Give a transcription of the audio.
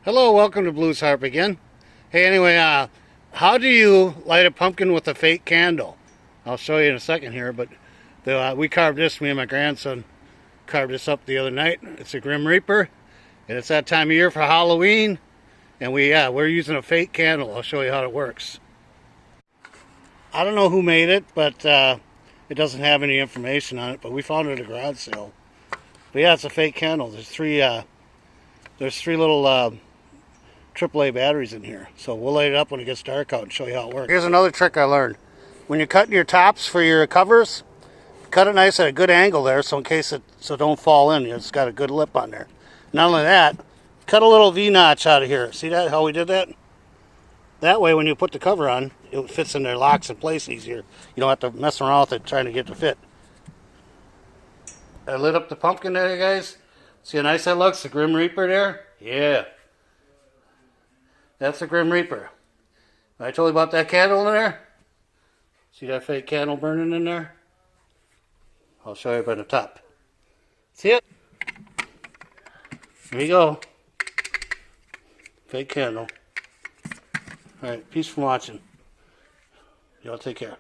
Hello, welcome to Blues Harp again. Hey, anyway, how do you light a pumpkin with a fake candle? I'll show you in a second here, but we carved this, me and my grandson carved this up the other night. It's a Grim Reaper, and it's that time of year for Halloween, and we're using a fake candle. I'll show you how it works. I don't know who made it, but it doesn't have any information on it, but we found it at a garage sale. But yeah, it's a fake candle. There's three little AAA batteries in here. So we'll light it up when it gets dark out and show you how it works. Here's another trick I learned. When you're cutting your tops for your covers, cut it nice at a good angle there so don't fall in. It's got a good lip on there. Not only that, cut a little V-notch out of here. See that, how we did that? That way when you put the cover on, it fits in there, locks in place easier. You don't have to mess around with it trying to get it to fit. I lit up the pumpkin there, guys. See how nice that looks? The Grim Reaper there? Yeah. That's the Grim Reaper. I told you about that candle in there? See that fake candle burning in there? I'll show you by the top. See it? There you go. Fake candle. Alright, peace from watching. Y'all take care.